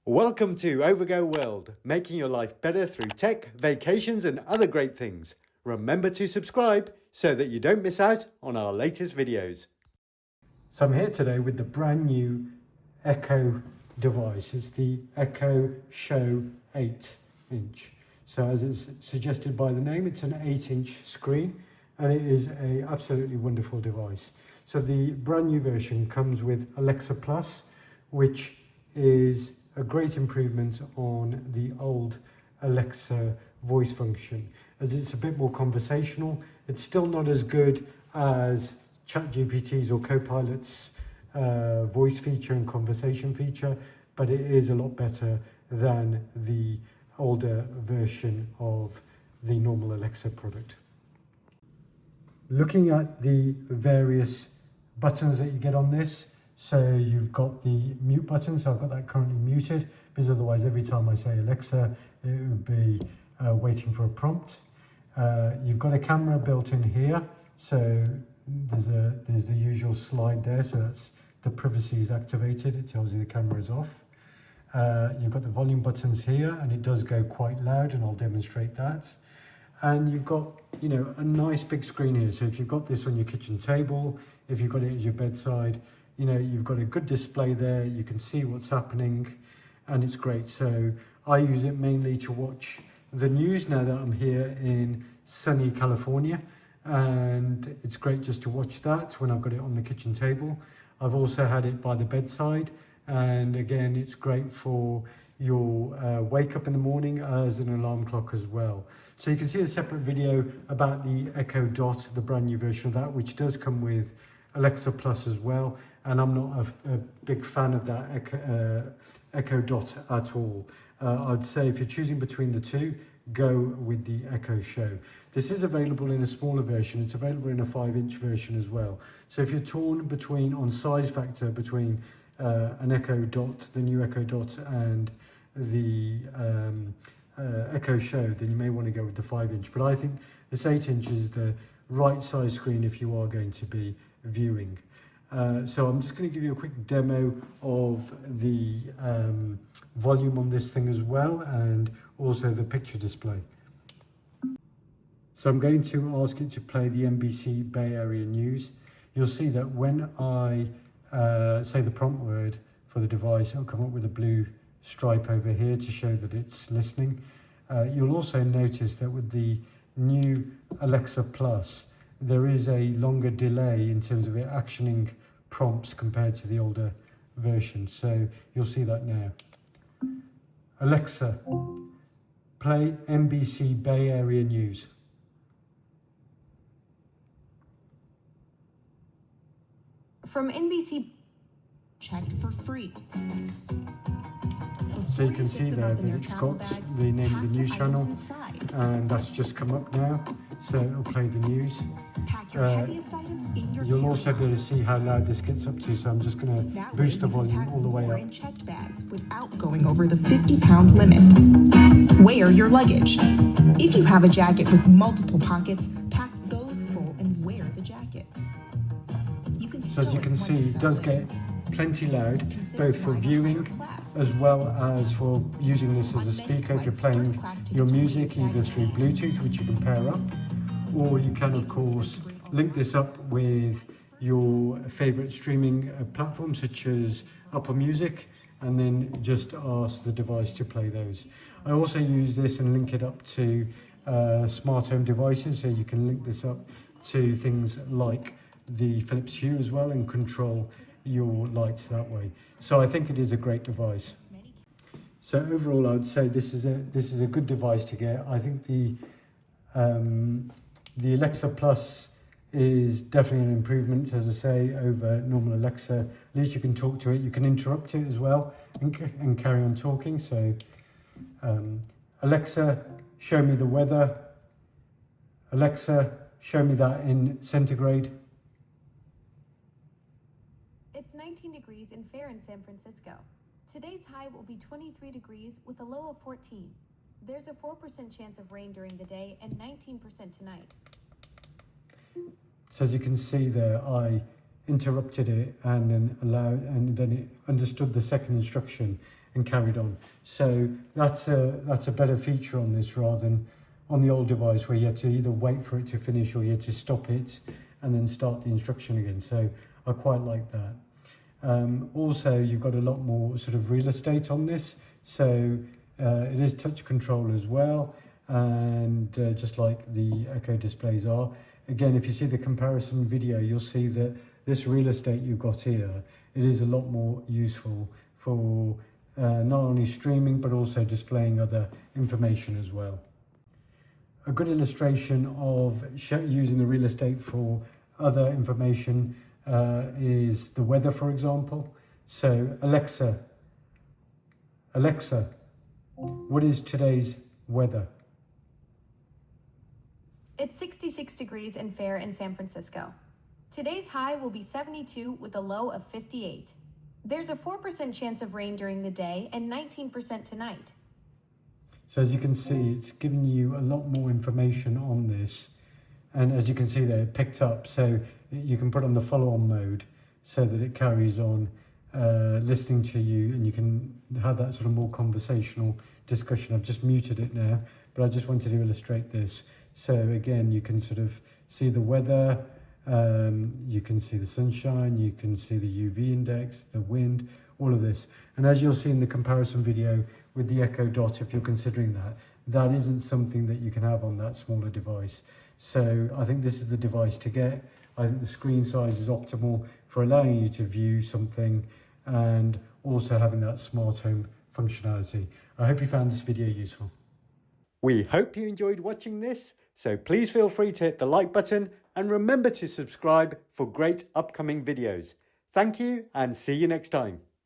Welcome to Overgo World, making your life better through tech, vacations and other great things. Remember to subscribe so that you don't miss out on our latest videos. So I'm here today with the brand new Echo device. It's the Echo Show 8-inch. So as it's suggested by the name, it's an 8-inch screen and it is an absolutely wonderful device. So the brand new version comes with Alexa Plus, which is a great improvement on the old Alexa voice function, as it's a bit more conversational. It's still not as good as ChatGPT's or Copilot's voice feature and conversation feature, but it is a lot better than the older version of the normal Alexa product. Looking at the various buttons that you get on this, so you've got the mute button, so I've got that currently muted, because otherwise every time I say Alexa, it would be waiting for a prompt. You've got a camera built in here, so there's the usual slide there, so that's the privacy is activated, it tells you the camera is off. You've got the volume buttons here, and it does go quite loud, and I'll demonstrate that. And you've got, a nice big screen here, so if you've got this on your kitchen table, if you've got it at your bedside, you've got a good display there, you can see what's happening, and it's great. So I use it mainly to watch the news now that I'm here in sunny California, and it's great just to watch that when I've got it on the kitchen table. I've also had it by the bedside, and again, it's great for your wake up in the morning as an alarm clock as well. So you can see a separate video about the Echo Dot, the brand new version of that, which does come with Alexa Plus as well, and I'm not a big fan of that Echo Dot at all. I'd say if you're choosing between the two, go with the Echo Show. This is available in a smaller version. It's available in a 5-inch version as well. So if you're torn on size factor between an Echo Dot, the new Echo Dot, and the Echo Show, then you may want to go with the 5-inch. But I think this 8-inch is the right size screen if you are going to be viewing. So I'm just going to give you a quick demo of the volume on this thing as well, and also the picture display. So I'm going to ask it to play the NBC Bay Area News. You'll see that when I say the prompt word for the device, it'll come up with a blue stripe over here to show that it's listening. You'll also notice that with the new Alexa Plus, there is a longer delay in terms of it actioning prompts compared to the older version. So you'll see that now. Alexa, play NBC Bay Area News. From NBC, checked for free. So you can see there that it's got the name of the news channel, and that's just come up now, so it'll play the news. You'll also be able to see how loud this gets up to, so I'm just going to boost the volume all the way up. Checked bags without going over the 50-pound limit. Wear your luggage. If you have a jacket with multiple pockets, pack those full and wear the jacket. So as you can see, it does get plenty loud, both for viewing as well as for using this as a speaker if you're playing your music either through Bluetooth, which you can pair up, or you can of course link this up with your favorite streaming platform such as Apple Music, and then just ask the device to play those. I also use this and link it up to smart home devices, so you can link this up to things like the Philips Hue as well and control your lights that way. So I think it is a great device. So overall, I would say this is a good device to get. I think the Alexa Plus is definitely an improvement, as I say, over normal Alexa. At least you can talk to it. You can interrupt it as well and carry on talking. So Alexa, show me the weather. Alexa, show me that in centigrade. It's 19 degrees and fair in San Francisco. Today's high will be 23 degrees with a low of 14. There's a 4% chance of rain during the day and 19% tonight. So as you can see there, I interrupted it and then it understood the second instruction and carried on. So that's a better feature on this rather than on the old device where you had to either wait for it to finish or you had to stop it and then start the instruction again. So I quite like that. Also, you've got a lot more sort of real estate on this. So it is touch control as well. And just like the Echo displays are. Again, if you see the comparison video, you'll see that this real estate you've got here, it is a lot more useful for not only streaming, but also displaying other information as well. A good illustration of using the real estate for other information is the weather, for example. So Alexa, what is today's weather? It's 66 degrees and fair in San Francisco. Today's high will be 72 with a low of 58. There's a 4% chance of rain during the day and 19% tonight. So as you can see, it's giving you a lot more information on this. And as you can see there, it picked up. So you can put on the follow-on mode so that it carries on listening to you, and you can have that sort of more conversational discussion. I've just muted it now, but I just wanted to illustrate this. So again, you can sort of see the weather, you can see the sunshine, you can see the UV index, the wind, all of this. And as you'll see in the comparison video with the Echo Dot, if you're considering that, that isn't something that you can have on that smaller device. So I think this is the device to get. I think the screen size is optimal for allowing you to view something and also having that smart home functionality. I hope you found this video useful. We hope you enjoyed watching this, so please feel free to hit the like button and remember to subscribe for great upcoming videos. Thank you and see you next time.